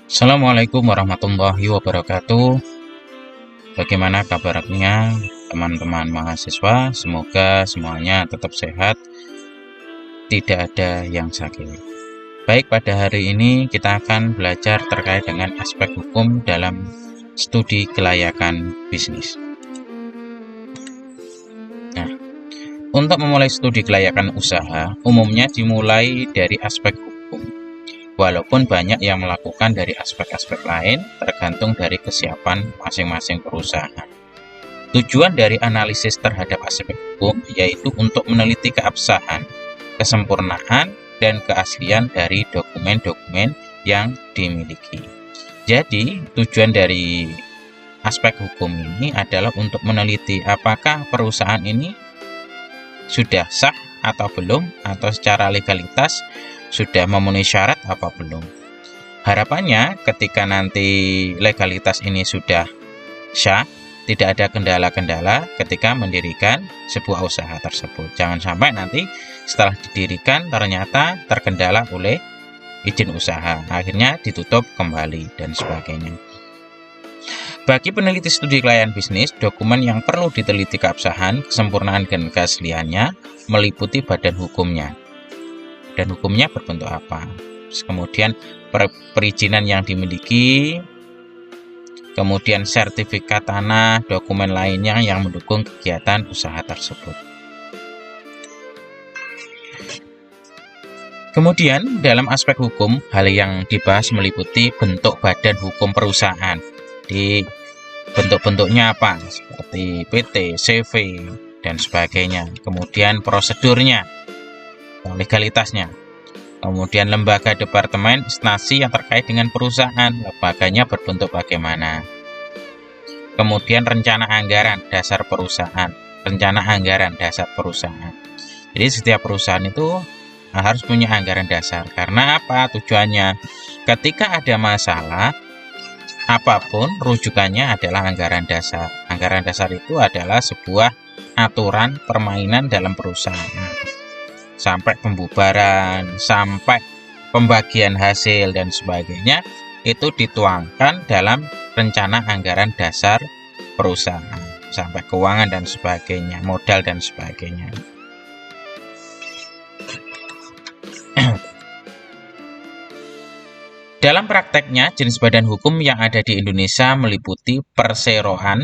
Assalamualaikum warahmatullahi wabarakatuh. Bagaimana kabarnya teman-teman mahasiswa? Semoga semuanya tetap sehat, tidak ada yang sakit. Baik, pada hari ini kita akan belajar terkait dengan aspek hukum dalam studi kelayakan bisnis. Nah, untuk memulai studi kelayakan usaha, umumnya dimulai dari aspek hukum. Walaupun banyak yang melakukan dari aspek-aspek lain, tergantung dari kesiapan masing-masing perusahaan. Tujuan dari analisis terhadap aspek hukum yaitu untuk meneliti keabsahan, kesempurnaan, dan keaslian dari dokumen-dokumen yang dimiliki. Jadi, tujuan dari aspek hukum ini adalah untuk meneliti apakah perusahaan ini sudah sah atau belum, atau secara legalitas sudah memenuhi syarat apa belum. Harapannya ketika nanti legalitas ini sudah sah, tidak ada kendala-kendala ketika mendirikan sebuah usaha tersebut. Jangan sampai nanti setelah didirikan ternyata terkendala oleh izin usaha, akhirnya ditutup kembali dan sebagainya. Bagi peneliti studi kelayakan bisnis, dokumen yang perlu diteliti keabsahan, kesempurnaan, dan keasliannya meliputi badan hukumnya. Dan hukumnya berbentuk apa? Kemudian perizinan yang dimiliki, kemudian sertifikat tanah, dokumen lainnya yang mendukung kegiatan usaha tersebut. Kemudian dalam aspek hukum, hal yang dibahas meliputi bentuk badan hukum perusahaan. Di bentuk-bentuknya apa? Seperti PT, CV, dan sebagainya. Kemudian prosedurnya, legalitasnya. Kemudian lembaga, departemen, instansi yang terkait dengan perusahaan, lembaganya berbentuk bagaimana. Kemudian rencana anggaran dasar perusahaan, rencana anggaran dasar perusahaan. Jadi setiap perusahaan itu harus punya anggaran dasar. Karena apa tujuannya? Ketika ada masalah, apapun rujukannya adalah anggaran dasar. Anggaran dasar itu adalah sebuah aturan permainan dalam perusahaan. Sampai pembubaran, sampai pembagian hasil dan sebagainya, itu dituangkan dalam rencana anggaran dasar perusahaan. Sampai keuangan dan sebagainya, modal dan sebagainya. Dalam prakteknya, jenis badan hukum yang ada di Indonesia meliputi perseroan,